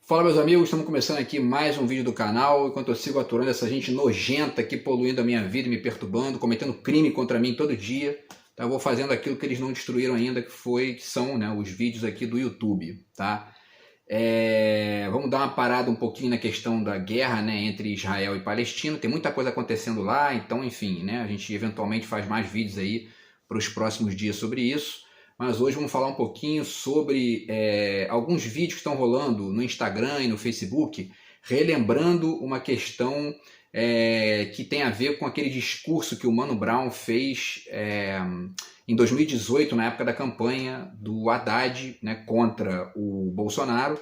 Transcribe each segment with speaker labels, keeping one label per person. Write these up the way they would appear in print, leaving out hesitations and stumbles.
Speaker 1: Fala, meus amigos, estamos começando aqui mais um vídeo do canal. Enquanto eu sigo aturando essa gente nojenta aqui, poluindo a minha vida, me perturbando, cometendo crime contra mim todo dia, tá? Eu vou fazendo aquilo que eles não destruíram ainda, que são, né, os vídeos aqui do YouTube, tá? Vamos dar uma parada um pouquinho na questão da guerra, né, entre Israel e Palestina. Tem muita coisa acontecendo lá, então, enfim, né, a gente eventualmente faz mais vídeos aí para os próximos dias sobre isso. Mas hoje vamos falar um pouquinho sobre alguns vídeos que estão rolando no Instagram e no Facebook, relembrando uma questão que tem a ver com aquele discurso que o Mano Brown fez em 2018, na época da campanha do Haddad, né, contra o Bolsonaro,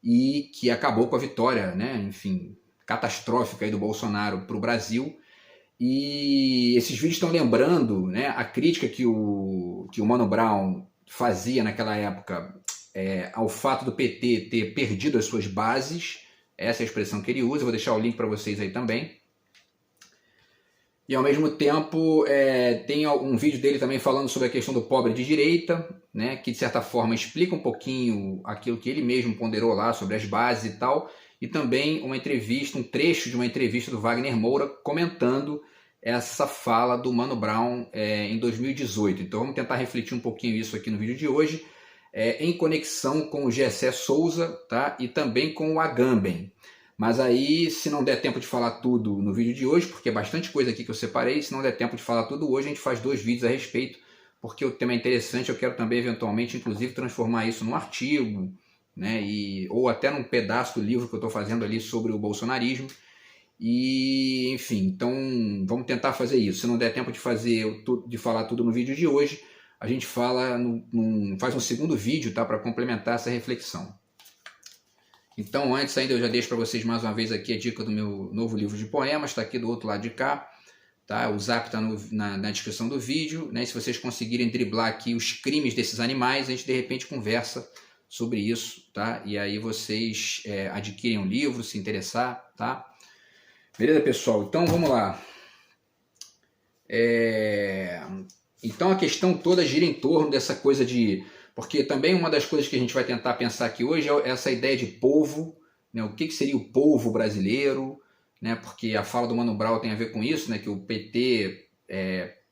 Speaker 1: e que acabou com a vitória, né, enfim, catastrófica aí do Bolsonaro para o Brasil. E esses vídeos estão lembrando, né, a crítica que o Mano Brown fazia naquela época ao fato do PT ter perdido as suas bases. Essa é a expressão que ele usa. Eu vou deixar o link para vocês aí também. E ao mesmo tempo tem um vídeo dele também falando sobre a questão do pobre de direita, né, que de certa forma explica um pouquinho aquilo que ele mesmo ponderou lá sobre as bases e tal. E também uma entrevista, um trecho de uma entrevista do Wagner Moura comentando essa fala do Mano Brown em 2018. Então vamos tentar refletir um pouquinho isso aqui no vídeo de hoje, em conexão com o Gessé Souza, tá? E também com o Agamben. Mas aí, se não der tempo de falar tudo no vídeo de hoje, porque é bastante coisa aqui que eu separei, se não der tempo de falar tudo hoje, a gente faz 2 vídeos a respeito, porque o tema é interessante. Eu quero também, eventualmente, inclusive, transformar isso num artigo, né, ou até num pedaço do livro que eu estou fazendo ali sobre o bolsonarismo. E, enfim, então vamos tentar fazer isso. Se não der tempo de falar tudo no vídeo de hoje, a gente faz um segundo vídeo, tá, para complementar essa reflexão. Então, antes ainda, eu já deixo para vocês mais uma vez aqui a dica do meu novo livro de poemas, está aqui do outro lado de cá. Tá? O zap está na descrição do vídeo, né? E se vocês conseguirem driblar aqui os crimes desses animais, a gente de repente conversa sobre isso, tá? E aí vocês adquirem um livro, se interessar, tá? Beleza, pessoal? Então vamos lá. Então a questão toda gira em torno dessa coisa de... Porque também uma das coisas que a gente vai tentar pensar aqui hoje é essa ideia de povo, né? O que seria o povo brasileiro, né? Porque a fala do Mano Brown tem a ver com isso, né? Que o PT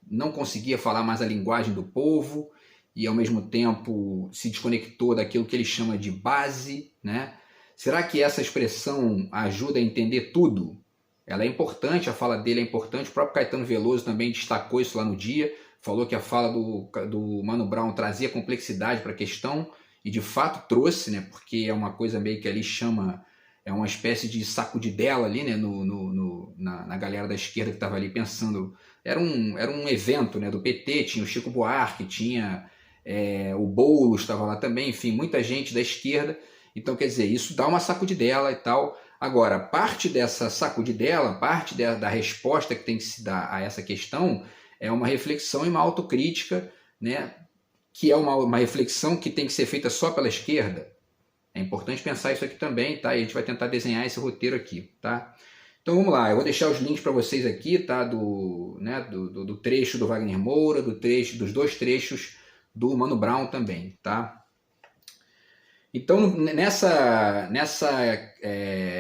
Speaker 1: não conseguia falar mais a linguagem do povo, e ao mesmo tempo se desconectou daquilo que ele chama de base, né? Será que essa expressão ajuda a entender tudo? Ela é importante, a fala dele é importante. O próprio Caetano Veloso também destacou isso lá no dia, falou que a fala do Mano Brown trazia complexidade para a questão, e de fato trouxe, né? Porque é uma coisa meio que ali é uma espécie de sacudidela ali, né? Na galera da esquerda que estava ali pensando. Era um evento, né, do PT, tinha o Chico Buarque, tinha... o Boulos estava lá também, enfim, muita gente da esquerda. Então, quer dizer, isso dá uma sacudidela e tal. Agora, parte dessa sacudidela, parte da resposta que tem que se dar a essa questão é uma reflexão e uma autocrítica, né, que é uma reflexão que tem que ser feita só pela esquerda. É importante pensar isso aqui também, tá? E a gente vai tentar desenhar esse roteiro aqui, tá? Então vamos lá, eu vou deixar os links para vocês aqui, tá? Do trecho do Wagner Moura, dos 2 trechos do Mano Brown também, tá? Então, nessa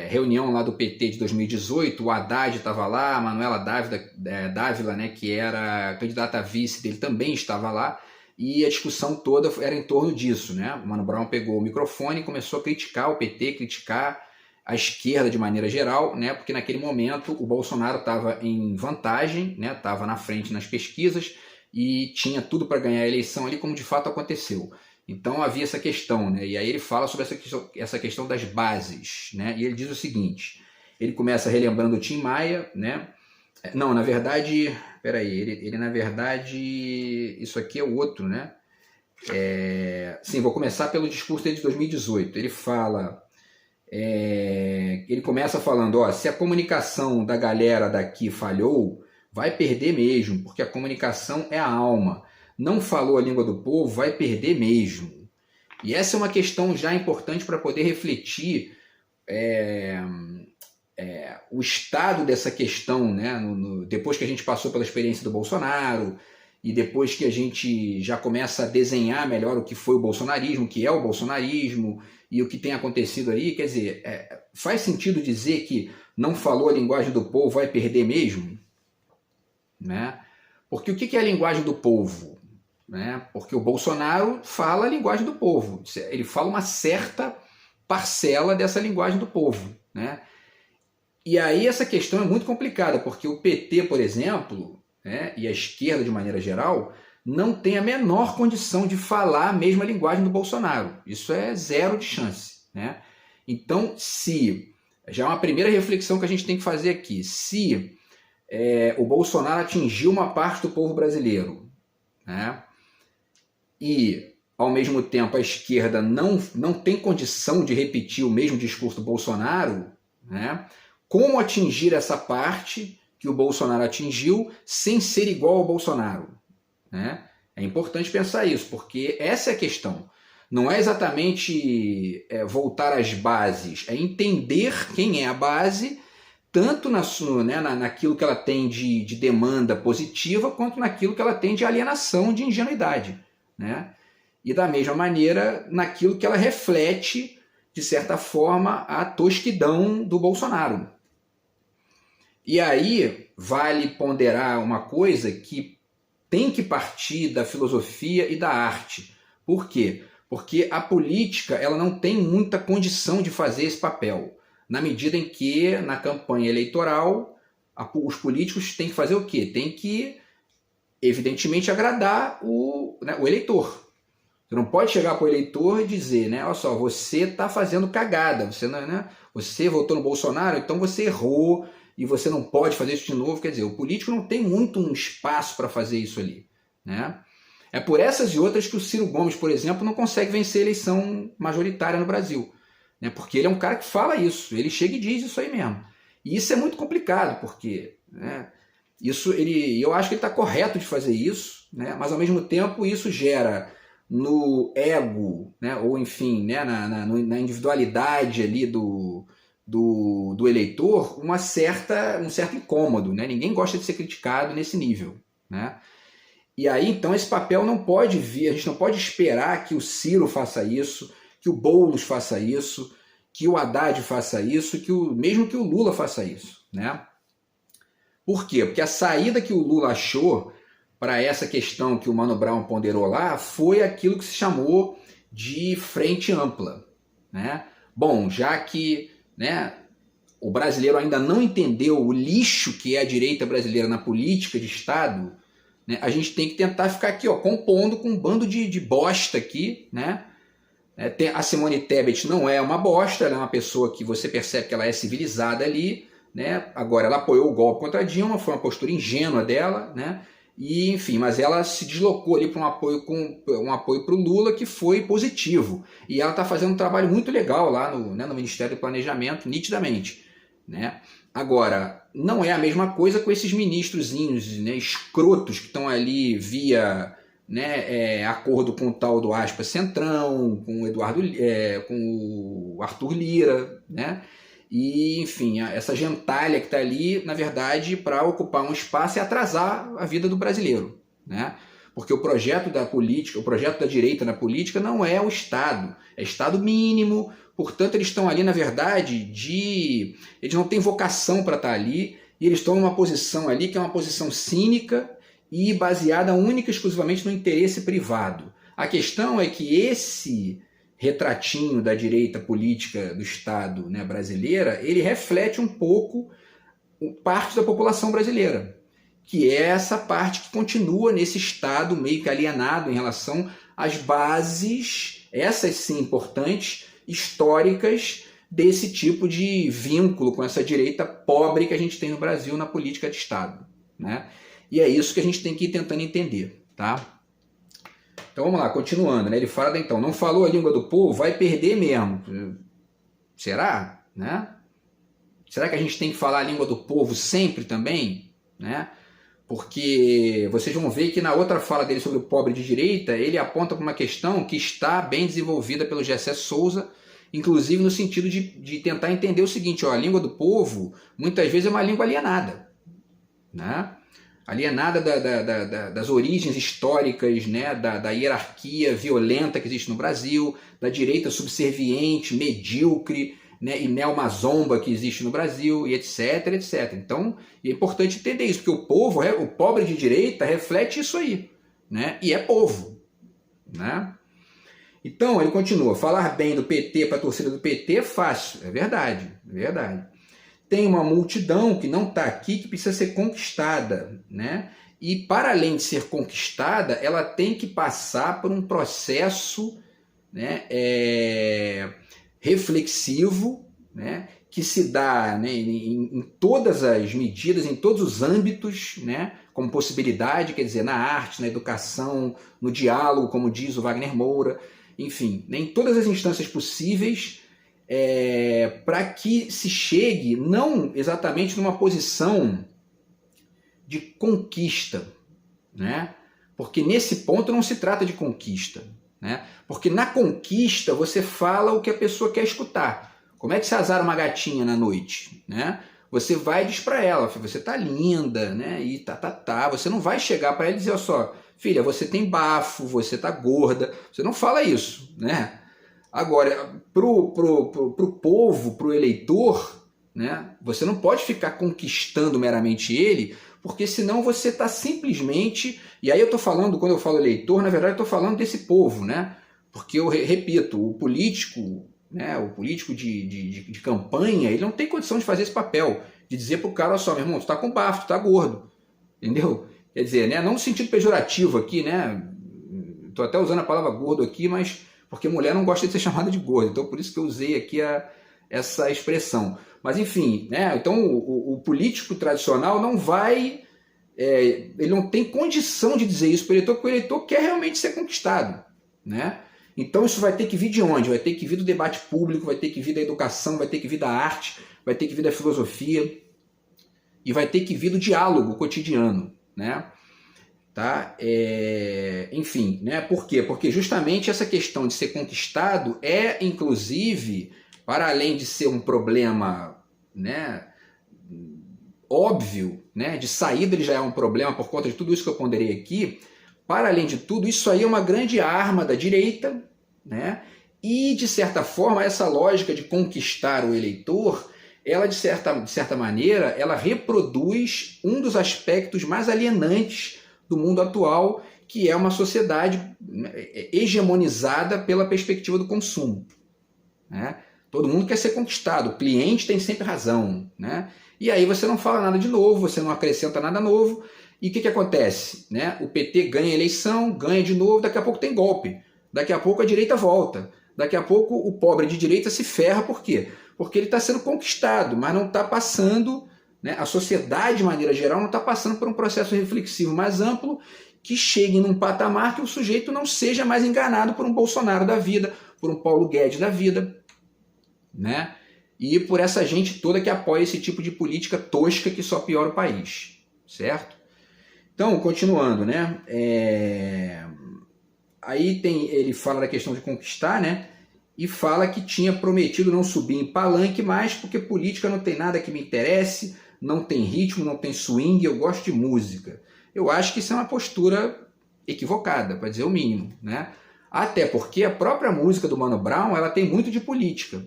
Speaker 1: reunião lá do PT de 2018, o Haddad estava lá, a Manuela Dávila, né, que era candidata a vice dele, também estava lá, e a discussão toda era em torno disso, né? O Mano Brown pegou o microfone e começou a criticar o PT, criticar a esquerda de maneira geral, né? Porque naquele momento o Bolsonaro estava em vantagem, né? Estava na frente nas pesquisas e tinha tudo para ganhar a eleição ali, como de fato aconteceu. Então havia essa questão, né? E aí ele fala sobre essa questão das bases, né? E ele diz o seguinte, ele começa relembrando o Tim Maia, né? Não, na verdade, peraí, ele na verdade, isso aqui é o outro, né? Sim, vou começar pelo discurso dele de 2018. Ele fala, ele começa falando, ó, se a comunicação da galera daqui falhou, vai perder mesmo, porque a comunicação é a alma. Não falou a língua do povo, vai perder mesmo. E essa é uma questão já importante para poder refletir o estado dessa questão, né? Depois que a gente passou pela experiência do Bolsonaro, e depois que a gente já começa a desenhar melhor o que foi o bolsonarismo, o que é o bolsonarismo, e o que tem acontecido aí, quer dizer, faz sentido dizer que não falou a linguagem do povo, vai perder mesmo? Né? Porque o que é a linguagem do povo? Né? Porque o Bolsonaro fala a linguagem do povo, ele fala uma certa parcela dessa linguagem do povo. Né? E aí essa questão é muito complicada, porque o PT, por exemplo, né, e a esquerda de maneira geral, não tem a menor condição de falar a mesma linguagem do Bolsonaro. Isso é zero de chance. Né? Então, já é uma primeira reflexão que a gente tem que fazer aqui, se o Bolsonaro atingiu uma parte do povo brasileiro, né, e, ao mesmo tempo, a esquerda não tem condição de repetir o mesmo discurso do Bolsonaro, né, como atingir essa parte que o Bolsonaro atingiu sem ser igual ao Bolsonaro? Né? É importante pensar isso, porque essa é a questão. Não é exatamente voltar às bases, é entender quem é a base, tanto naquilo que ela tem de demanda positiva, quanto naquilo que ela tem de alienação, de ingenuidade. Né? E da mesma maneira, naquilo que ela reflete, de certa forma, a tosquidão do Bolsonaro. E aí vale ponderar uma coisa que tem que partir da filosofia e da arte. Por quê? Porque a política ela não tem muita condição de fazer esse papel, na medida em que, na campanha eleitoral, os políticos têm que fazer o quê? Tem que, evidentemente, agradar o eleitor. Você não pode chegar para o eleitor e dizer, né, olha só, você está fazendo cagada, você votou no Bolsonaro, então você errou e você não pode fazer isso de novo. Quer dizer, o político não tem muito um espaço para fazer isso ali. Né? É por essas e outras que o Ciro Gomes, por exemplo, não consegue vencer a eleição majoritária no Brasil. Né? Porque ele é um cara que fala isso, ele chega e diz isso aí mesmo. E isso é muito complicado, porque eu acho que ele está correto de fazer isso, né? Mas ao mesmo tempo isso gera no ego, né? Ou enfim, né? na individualidade ali do eleitor um certo incômodo. Né? Ninguém gosta de ser criticado nesse nível. Né? E aí, então, esse papel não pode vir, a gente não pode esperar que o Ciro faça isso, que o Boulos faça isso, que o Haddad faça isso, mesmo que o Lula faça isso. Né? Por quê? Porque a saída que o Lula achou para essa questão que o Mano Brown ponderou lá foi aquilo que se chamou de frente ampla. Né? Bom, já que o brasileiro ainda não entendeu o lixo que é a direita brasileira na política de Estado, né, a gente tem que tentar ficar aqui compondo com um bando de bosta aqui. Né? A Simone Tebet não é uma bosta, ela é uma pessoa que você percebe que ela é civilizada ali. Né? Agora, ela apoiou o golpe contra a Dilma, foi uma postura ingênua dela, né? E, enfim, mas ela se deslocou ali para um apoio para o Lula que foi positivo. E ela está fazendo um trabalho muito legal lá no Ministério do Planejamento, nitidamente. Né? Agora, não é a mesma coisa com esses ministrozinhos, né, escrotos que estão ali via acordo com o tal do aspas Centrão, com o Arthur Lira, né? E, enfim, essa gentalha que está ali, na verdade, para ocupar um espaço e atrasar a vida do brasileiro. Né? Porque o projeto da política, o projeto da direita na política não é o Estado, é Estado mínimo, portanto eles estão ali, na verdade, eles não têm vocação para estar ali, e eles estão numa posição ali que é uma posição cínica e baseada única e exclusivamente no interesse privado. A questão é que esse retratinho da direita política do Estado, né, brasileira, ele reflete um pouco parte da população brasileira, que é essa parte que continua nesse Estado meio que alienado em relação às bases, essas sim importantes, históricas, desse tipo de vínculo com essa direita pobre que a gente tem no Brasil na política de Estado. Né? E é isso que a gente tem que ir tentando entender. Tá? Então vamos lá, continuando, né? Ele fala, então, não falou a língua do povo, vai perder mesmo. Será? Né? Será que a gente tem que falar a língua do povo sempre também? Né? Porque vocês vão ver que na outra fala dele sobre o pobre de direita, ele aponta para uma questão que está bem desenvolvida pelo Gessé Souza, inclusive no sentido de tentar entender o seguinte, a língua do povo muitas vezes é uma língua alienada. Né? alienada das origens históricas, né, da hierarquia violenta que existe no Brasil, da direita subserviente, medíocre, né, e neomazomba que existe no Brasil, e etc, etc. Então, é importante entender isso, porque o povo, o pobre de direita, reflete isso aí, né, e é povo, né? Então, ele continua, falar bem do PT para a torcida do PT é fácil, é verdade, é verdade. Tem uma multidão que não está aqui, que precisa ser conquistada, né? E para além de ser conquistada, ela tem que passar por um processo, né, reflexivo, né, que se dá, né, em todas as medidas, em todos os âmbitos, né, como possibilidade, quer dizer, na arte, na educação, no diálogo, como diz o Wagner Moura, enfim, né, em todas as instâncias possíveis, para que se chegue não exatamente numa posição de conquista, né? Porque nesse ponto não se trata de conquista, né? Porque na conquista você fala o que a pessoa quer escutar. Como é que se azara uma gatinha na noite, né? Você vai e diz para ela, você tá linda, né? E tá. Você não vai chegar para ela e dizer, ó só, filha, você tem bafo, você tá gorda. Você não fala isso, né? Agora, pro povo, pro eleitor, né, você não pode ficar conquistando meramente ele, porque senão você está simplesmente... E aí eu estou falando, quando eu falo eleitor, na verdade eu estou falando desse povo, né? Porque eu repito, o político, né, o político de campanha, ele não tem condição de fazer esse papel, de dizer pro cara, olha só, meu irmão, tu tá com bafo, tu tá gordo, entendeu? Quer dizer, né, não no sentido pejorativo aqui, né? Estou até usando a palavra gordo aqui, mas... porque mulher não gosta de ser chamada de gorda, então por isso que eu usei aqui essa expressão. Mas enfim, né? Então o político tradicional não vai, ele não tem condição de dizer isso para o eleitor, porque o eleitor quer realmente ser conquistado, né? Então isso vai ter que vir de onde? Vai ter que vir do debate público, vai ter que vir da educação, vai ter que vir da arte, vai ter que vir da filosofia e vai ter que vir do diálogo cotidiano, né? Tá? Enfim, né? Por quê? Porque justamente essa questão de ser conquistado inclusive, para além de ser um problema, né, óbvio, né, de saída ele já é um problema por conta de tudo isso que eu ponderei aqui, para além de tudo, isso aí é uma grande arma da direita, né, e de certa forma essa lógica de conquistar o eleitor, ela de certa maneira, ela reproduz um dos aspectos mais alienantes do mundo atual, que é uma sociedade hegemonizada pela perspectiva do consumo, né? Todo mundo quer ser conquistado, o cliente tem sempre razão, né? E aí você não fala nada de novo, você não acrescenta nada novo, e o que acontece, né? O PT ganha a eleição, ganha de novo, daqui a pouco tem golpe, daqui a pouco a direita volta, daqui a pouco o pobre de direita se ferra, por quê? Porque ele está sendo conquistado, mas não está passando... né? A sociedade, de maneira geral, não está passando por um processo reflexivo mais amplo que chegue num patamar que o sujeito não seja mais enganado por um Bolsonaro da vida, por um Paulo Guedes da vida, né? E por essa gente toda que apoia esse tipo de política tosca que só piora o país, certo? Então, continuando, né? Aí ele fala da questão de conquistar, né? E fala que tinha prometido não subir em palanque mais porque política não tem nada que me interesse, não tem ritmo, não tem swing, eu gosto de música. Eu acho que isso é uma postura equivocada, para dizer o mínimo, né? Até porque a própria música do Mano Brown, ela tem muito de política,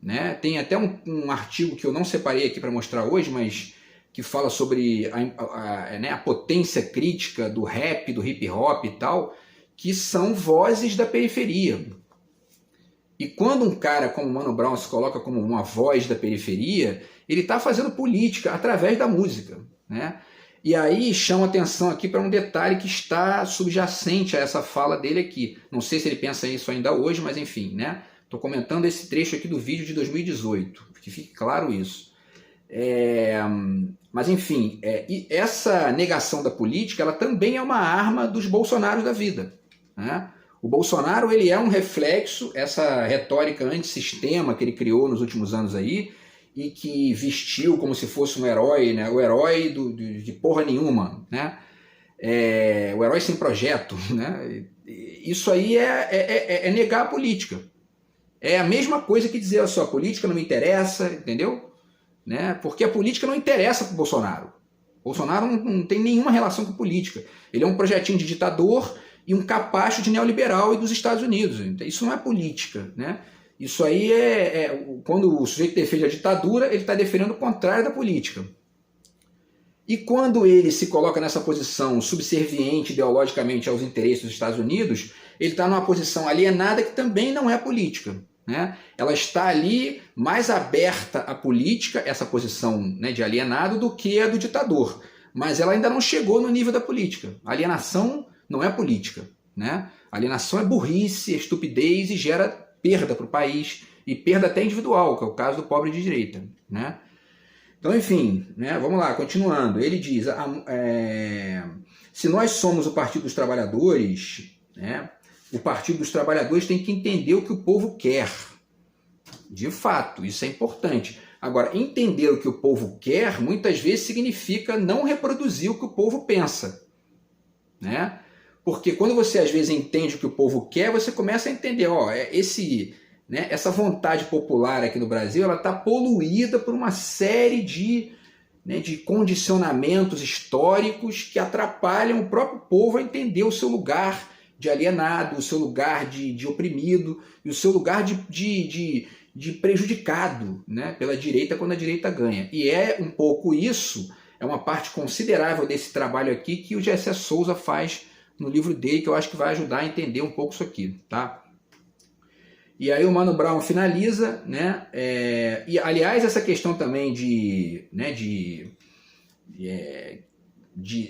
Speaker 1: né? Tem até um artigo que eu não separei aqui para mostrar hoje, mas que fala sobre a potência crítica do rap, do hip hop e tal, que são vozes da periferia. E quando um cara como Mano Brown se coloca como uma voz da periferia, ele está fazendo política através da música, né? E aí chama atenção aqui para um detalhe que está subjacente a essa fala dele aqui. Não sei se ele pensa isso ainda hoje, mas enfim, né? Estou comentando esse trecho aqui do vídeo de 2018, que fique claro isso. Mas enfim, e essa negação da política, ela também é uma arma dos Bolsonaros da vida, né? O Bolsonaro, ele é um reflexo, essa retórica antissistema que ele criou nos últimos anos aí, e que vestiu como se fosse um herói, né? O herói de porra nenhuma, né? O herói sem projeto, né? Isso aí é negar a política. É a mesma coisa que dizer, olha só, a política não me interessa, entendeu? Né? Porque a política não interessa para o Bolsonaro. Bolsonaro não tem nenhuma relação com política. Ele é um projetinho de ditador e um capacho de neoliberal e dos Estados Unidos. Isso não é política, né? Isso aí quando o sujeito defende a ditadura, ele está defendendo o contrário da política. E quando ele se coloca nessa posição subserviente ideologicamente aos interesses dos Estados Unidos, ele está numa posição alienada que também não é política, né? Ela está ali mais aberta à política, essa posição, né, de alienado, do que a do ditador. Mas ela ainda não chegou no nível da política. A alienação não é política, né? A alienação é burrice, é estupidez e gera perda para o país, e perda até individual, que é o caso do pobre de direita, né? Então, enfim, né, vamos lá, continuando. Ele diz, se nós somos o Partido dos Trabalhadores, né, o Partido dos Trabalhadores tem que entender o que o povo quer. De fato, isso é importante. Agora, entender o que o povo quer, muitas vezes significa não reproduzir o que o povo pensa, né? Porque quando você às vezes entende o que o povo quer, você começa a entender, essa vontade popular aqui no Brasil, ela está poluída por uma série de condicionamentos históricos que atrapalham o próprio povo a entender o seu lugar de alienado, o seu lugar de oprimido e o seu lugar de prejudicado, né, pela direita quando a direita ganha. E é um pouco isso, é uma parte considerável desse trabalho aqui que o Gessé Souza faz no livro dele, que eu acho que vai ajudar a entender um pouco isso aqui, tá? E aí o Mano Brown finaliza, né? E aliás, essa questão também de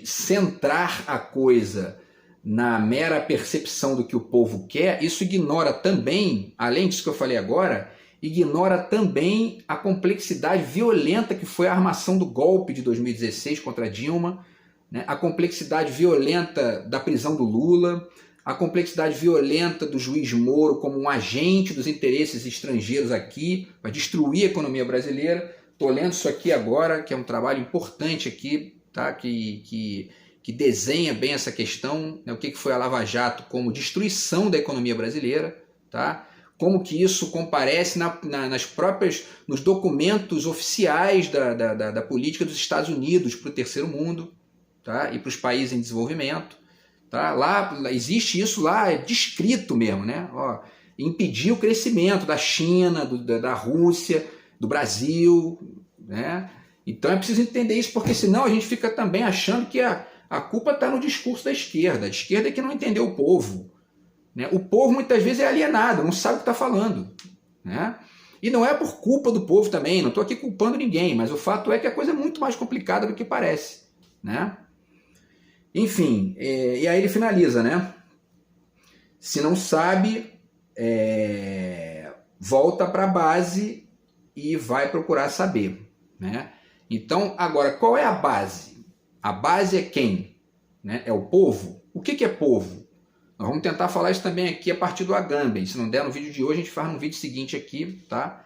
Speaker 1: centrar a coisa na mera percepção do que o povo quer, isso ignora também, além disso que eu falei agora, ignora também a complexidade violenta que foi a armação do golpe de 2016 contra Dilma, né? A complexidade violenta da prisão do Lula, a complexidade violenta do juiz Moro como um agente dos interesses estrangeiros aqui, para destruir a economia brasileira. Estou lendo isso aqui agora, que é um trabalho importante aqui, tá? que desenha bem essa questão, né? O que foi a Lava Jato como destruição da economia brasileira, tá? Como que isso comparece nos documentos oficiais da política dos Estados Unidos para o terceiro mundo, tá? E para os países em desenvolvimento. Tá? Lá existe isso lá, é descrito mesmo, né? Impedir o crescimento da China, da Rússia, do Brasil, né? Então é preciso entender isso, porque senão a gente fica também achando que a culpa está no discurso da esquerda. A esquerda é que não entendeu o povo, né? O povo muitas vezes é alienado, não sabe o que está falando, né? E não é por culpa do povo também, não estou aqui culpando ninguém, mas o fato é que a coisa é muito mais complicada do que parece, né? Enfim, e aí ele finaliza, né? Se não sabe, volta para a base e vai procurar saber, né? Então, agora, qual é a base? A base é quem? Né? É o povo? O que é povo? Nós vamos tentar falar isso também aqui a partir do Agamben. Se não der no vídeo de hoje, a gente faz no vídeo seguinte aqui, tá?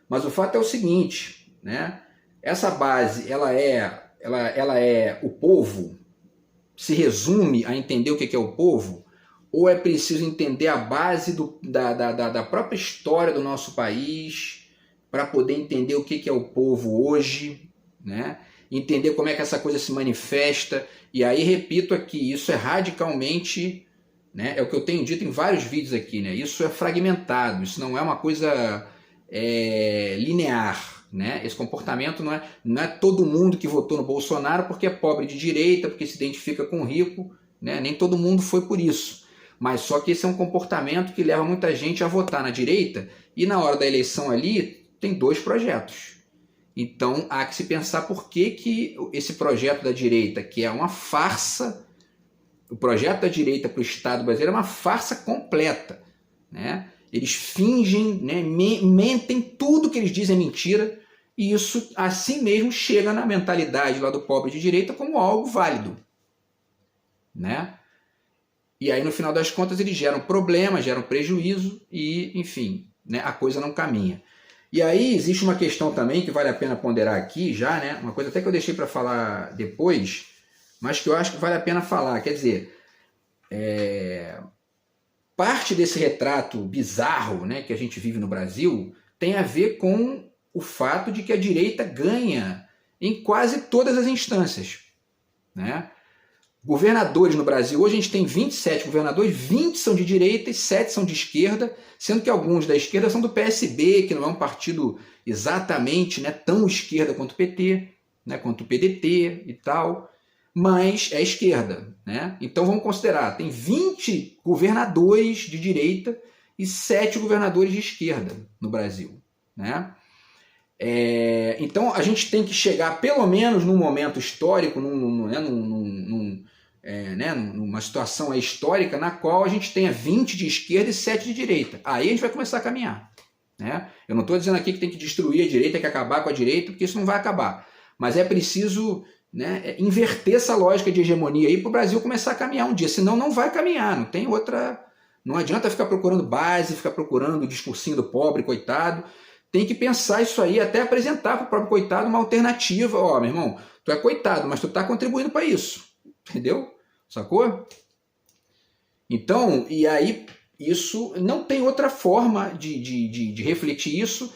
Speaker 1: Mas o fato é o seguinte, né? Essa base, ela é o povo? Se resume a entender o que é o povo? Ou é preciso entender a base da própria história do nosso país para poder entender o que é o povo hoje, né? Entender como é que essa coisa se manifesta? E aí, repito aqui, isso é radicalmente, né? É o que eu tenho dito em vários vídeos aqui, né? Isso é fragmentado, isso não é uma coisa linear. Né? Esse comportamento não é todo mundo que votou no Bolsonaro porque é pobre de direita, porque se identifica com o rico, né? Nem todo mundo foi por isso, mas só que esse é um comportamento que leva muita gente a votar na direita e na hora da eleição ali tem dois projetos. Então há que se pensar por que esse projeto da direita, que é uma farsa, o projeto da direita para o Estado brasileiro é uma farsa completa, né? Eles fingem, né, mentem, tudo que eles dizem é mentira, e isso assim mesmo chega na mentalidade lá do pobre de direita como algo válido, né? E aí no final das contas eles geram problemas, geram prejuízo e, enfim, né, a coisa não caminha. E aí existe uma questão também que vale a pena ponderar aqui já, né? Uma coisa até que eu deixei para falar depois, mas que eu acho que vale a pena falar, quer dizer, parte desse retrato bizarro, né, que a gente vive no Brasil tem a ver com o fato de que a direita ganha em quase todas as instâncias. né? Governadores no Brasil, hoje a gente tem 27 governadores, 20 são de direita e 7 são de esquerda, sendo que alguns da esquerda são do PSB, que não é um partido exatamente, né, tão esquerda quanto o PT, né, quanto o PDT e tal, mas é esquerda, né? Então vamos considerar, tem 20 governadores de direita e 7 governadores de esquerda no Brasil, né? Então a gente tem que chegar pelo menos num momento histórico, numa situação histórica na qual a gente tenha 20 de esquerda e 7 de direita. Aí a gente vai começar a caminhar, né? Eu não estou dizendo aqui que tem que destruir a direita, que acabar com a direita, porque isso não vai acabar. Mas é preciso, né, inverter essa lógica de hegemonia aí para o Brasil começar a caminhar um dia, senão não vai caminhar, não tem outra. Não adianta ficar procurando base, ficar procurando o discursinho do pobre, coitado. Tem que pensar isso aí, até apresentar para o próprio coitado uma alternativa. Ó, meu irmão, tu é coitado, mas tu está contribuindo para isso. Entendeu? Sacou? Então, e aí, isso não tem outra forma de refletir isso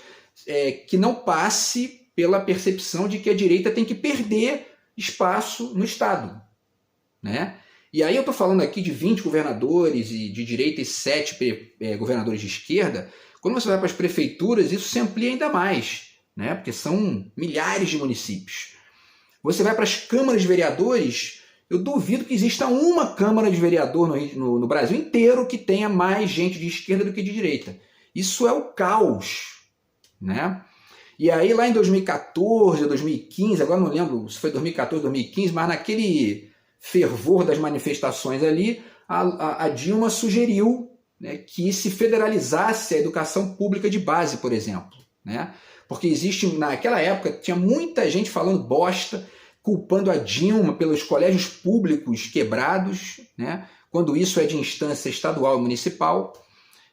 Speaker 1: que não passe pela percepção de que a direita tem que perder espaço no Estado, né? E aí eu estou falando aqui de 20 governadores e de direita e 7 governadores de esquerda. Quando você vai para as prefeituras, isso se amplia ainda mais, né? Porque são milhares de municípios. Você vai para as câmaras de vereadores, eu duvido que exista uma câmara de vereador no Brasil inteiro que tenha mais gente de esquerda do que de direita. Isso é o caos, né? E aí lá em 2014, 2015, agora não lembro se foi 2014, 2015, mas naquele fervor das manifestações ali, a Dilma sugeriu, né, que se federalizasse a educação pública de base, por exemplo, né? Porque naquela época, tinha muita gente falando bosta, culpando a Dilma pelos colégios públicos quebrados, né, quando isso é de instância estadual e municipal.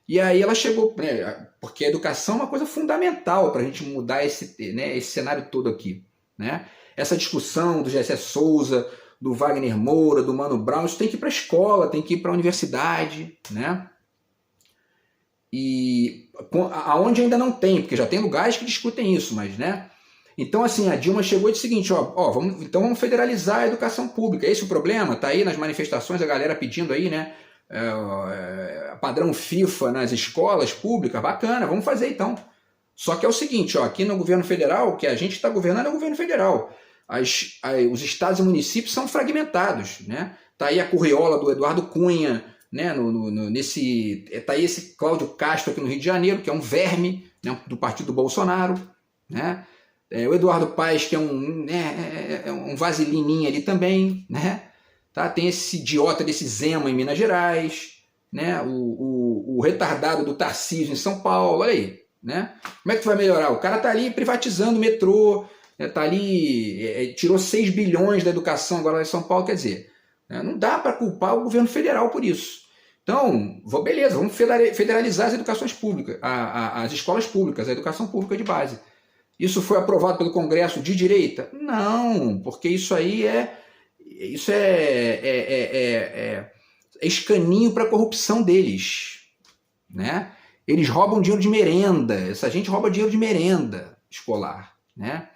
Speaker 1: E aí ela chegou, né, porque a educação é uma coisa fundamental para a gente mudar esse cenário todo aqui, né? Essa discussão do Gessé Souza, do Wagner Moura, do Mano Brown, isso tem que ir para a escola, tem que ir para a universidade, né? E aonde ainda não tem, porque já tem lugares que discutem isso, mas, né? Então, assim, a Dilma chegou e disse o seguinte, vamos federalizar a educação pública. Esse é o problema, tá aí nas manifestações a galera pedindo aí, né? Padrão FIFA nas escolas públicas, bacana, vamos fazer então. Só que é o seguinte, aqui no governo federal, o que a gente está governando é o governo federal. Os estados e municípios são fragmentados, né? Tá aí a curriola do Eduardo Cunha, né? Tá aí esse Cláudio Castro aqui no Rio de Janeiro, que é um verme, né, do partido do Bolsonaro, né? O Eduardo Paes, que é um vaselininho ali também, né? Tá? Tem esse idiota desse Zema em Minas Gerais, né? O retardado do Tarcísio em São Paulo, olha aí, né? Como é que tu vai melhorar? O cara tá ali privatizando o metrô, tá ali, tirou 6 bilhões da educação agora lá em São Paulo, quer dizer, né? Não dá para culpar o governo federal por isso. Então, beleza, vamos federalizar as educações públicas, as escolas públicas, a educação pública de base. Isso foi aprovado pelo Congresso de direita? Não, porque isso aí é escaninho para a corrupção deles, né? Eles roubam dinheiro de merenda, essa gente rouba dinheiro de merenda escolar, né?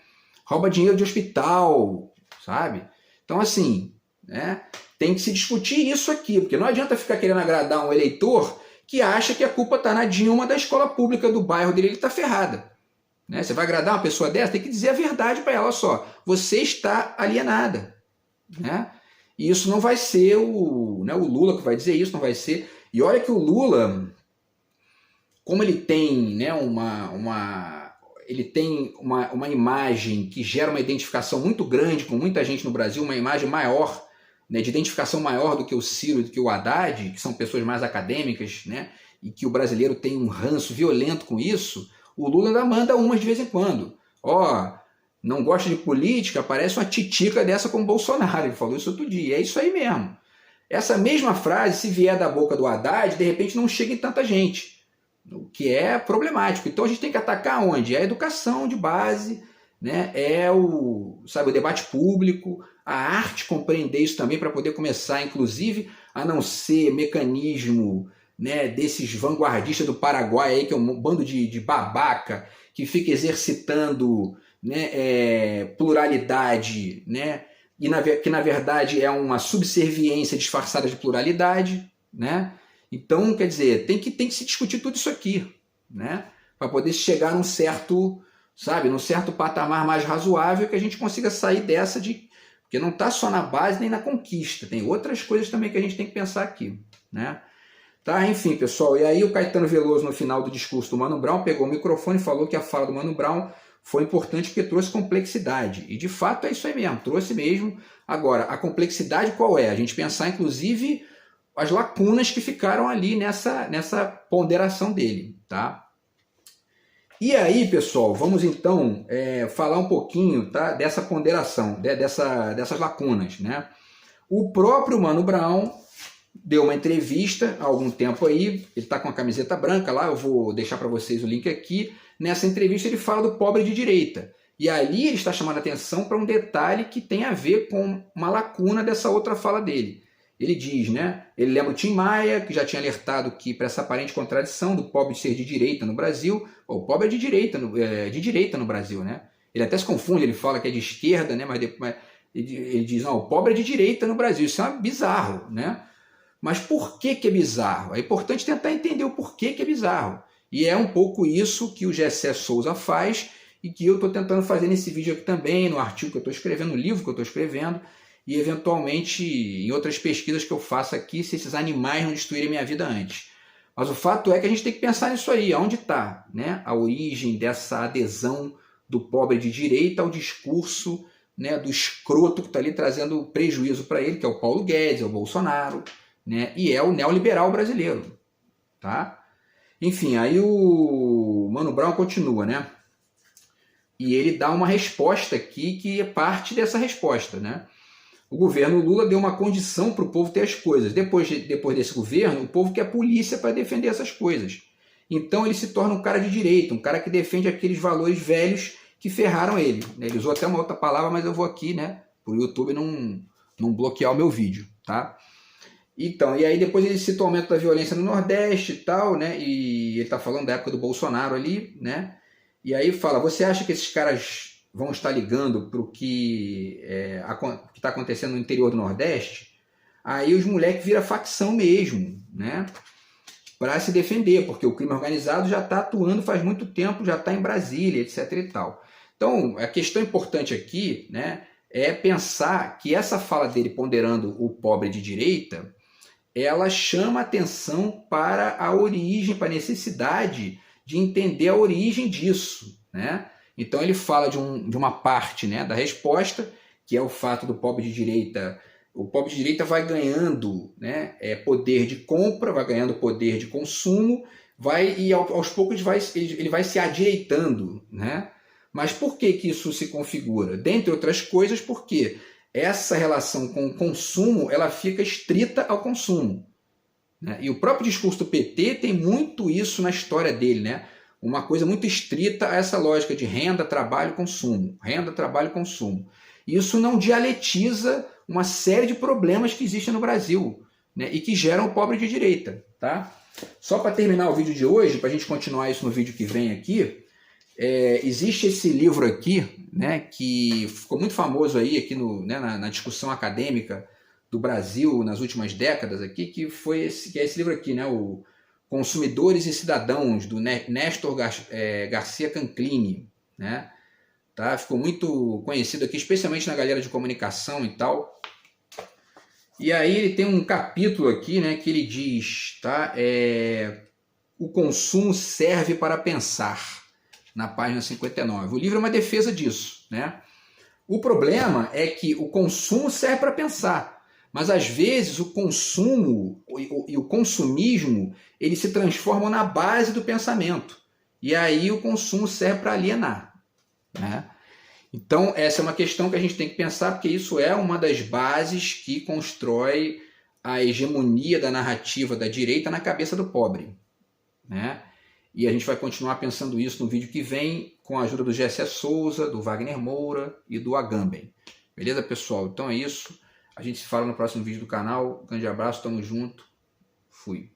Speaker 1: Rouba dinheiro de hospital, sabe? Então, assim, né, tem que se discutir isso aqui, porque não adianta ficar querendo agradar um eleitor que acha que a culpa está na Dilma da escola pública do bairro dele, ele está ferrada. Né? Você vai agradar uma pessoa dessa, tem que dizer a verdade para ela, só, você está alienada, né? E isso não vai ser o Lula que vai dizer isso, não vai ser. E olha que o Lula, como ele tem, né, ele tem uma imagem que gera uma identificação muito grande com muita gente no Brasil, uma imagem maior, né, de identificação maior do que o Ciro, do que o Haddad, que são pessoas mais acadêmicas, né, e que o brasileiro tem um ranço violento com isso. O Lula ainda manda umas de vez em quando. Não gosta de política, parece uma titica dessa com o Bolsonaro. Ele falou isso outro dia. É isso aí mesmo. Essa mesma frase, se vier da boca do Haddad, de repente não chega em tanta gente, o que é problemático. Então a gente tem que atacar onde? É a educação de base, né? O debate público, a arte compreender isso também para poder começar, inclusive, a não ser mecanismo, né, desses vanguardistas do Paraguai aí, que é um bando de babaca que fica exercitando, né, pluralidade, né, que na verdade é uma subserviência disfarçada de pluralidade, né? Então, quer dizer, tem que se discutir tudo isso aqui, né? Para poder chegar num certo, sabe, num certo patamar mais razoável que a gente consiga sair dessa de... Porque não está só na base nem na conquista, tem outras coisas também que a gente tem que pensar aqui, né? Tá, enfim, pessoal, e aí o Caetano Veloso, no final do discurso do Mano Brown, pegou o microfone e falou que a fala do Mano Brown foi importante porque trouxe complexidade. E de fato é isso aí mesmo, trouxe mesmo. Agora, a complexidade qual é? A gente pensar, inclusive, as lacunas que ficaram ali nessa ponderação dele, tá? E aí, pessoal, vamos então falar um pouquinho, tá, dessa ponderação, dessas lacunas, né? O próprio Mano Brown deu uma entrevista há algum tempo aí, ele está com a camiseta branca lá, eu vou deixar para vocês o link aqui. Nessa entrevista ele fala do pobre de direita. E ali ele está chamando a atenção para um detalhe que tem a ver com uma lacuna dessa outra fala dele. Ele diz, né? Ele lembra o Tim Maia, que já tinha alertado que para essa aparente contradição do pobre ser de direita no Brasil, o pobre é de direita no Brasil, né? Ele até se confunde, ele fala que é de esquerda, né? Mas depois ele diz, não, o pobre é de direita no Brasil. Isso é bizarro, né? Mas por que é bizarro? É importante tentar entender o porquê que é bizarro. E é um pouco isso que o Gessé Souza faz e que eu estou tentando fazer nesse vídeo aqui também, no artigo que eu estou escrevendo, no livro que eu estou escrevendo, e eventualmente em outras pesquisas que eu faço aqui, se esses animais não destruírem minha vida antes. Mas o fato é que a gente tem que pensar nisso aí, onde está, né, a origem dessa adesão do pobre de direita ao discurso, né, do escroto que está ali trazendo prejuízo para ele, que é o Paulo Guedes, é o Bolsonaro, né, e é o neoliberal brasileiro, tá? Enfim, aí o Mano Brown continua, né? E ele dá uma resposta aqui que é parte dessa resposta, né? O governo Lula deu uma condição para o povo ter as coisas. Depois desse governo, o povo quer polícia para defender essas coisas. Então ele se torna um cara de direita, um cara que defende aqueles valores velhos que ferraram ele. Ele usou até uma outra palavra, mas eu vou aqui, né, para o YouTube não bloquear o meu vídeo, tá? Então, e aí depois ele cita o aumento da violência no Nordeste e tal, né? E ele está falando da época do Bolsonaro ali, né? E aí fala, você acha que esses caras vão estar ligando para o que está acontecendo no interior do Nordeste? Aí os moleques viram facção mesmo, né? Para se defender, porque o crime organizado já está atuando faz muito tempo, já está em Brasília, etc e tal. Então, a questão importante aqui, né, é pensar que essa fala dele ponderando o pobre de direita, ela chama atenção para a origem, para a necessidade de entender a origem disso, né? Então ele fala de uma parte, né, da resposta, que é o fato do pobre de direita. O pobre de direita vai ganhando, né, poder de compra, vai ganhando poder de consumo, e aos poucos ele vai se adireitando, né? Mas por que isso se configura? Dentre outras coisas, porque essa relação com o consumo ela fica estrita ao consumo, né? E o próprio discurso do PT tem muito isso na história dele, né? Uma coisa muito estrita a essa lógica de renda, trabalho, consumo. Renda, trabalho, consumo. Isso não dialetiza uma série de problemas que existem no Brasil, né? E que geram o pobre de direita, tá? Só para terminar o vídeo de hoje, para a gente continuar isso no vídeo que vem aqui, existe esse livro aqui, né, que ficou muito famoso aí aqui na discussão acadêmica do Brasil nas últimas décadas aqui, que é esse livro aqui, né, o Consumidores e Cidadãos, do Néstor Garcia Canclini, né? Tá? Ficou muito conhecido aqui, especialmente na galera de comunicação e tal. E aí ele tem um capítulo aqui, né, que ele diz, tá, o consumo serve para pensar, na página 59. O livro é uma defesa disso, né? O problema é que o consumo serve para pensar, mas às vezes o consumo e o consumismo eles se transformam na base do pensamento. E aí o consumo serve para alienar, né? Então essa é uma questão que a gente tem que pensar, porque isso é uma das bases que constrói a hegemonia da narrativa da direita na cabeça do pobre, né? E a gente vai continuar pensando isso no vídeo que vem, com a ajuda do Gessé Souza, do Wagner Moura e do Agamben. Beleza, pessoal? Então é isso. A gente se fala no próximo vídeo do canal. Um grande abraço, tamo junto. Fui.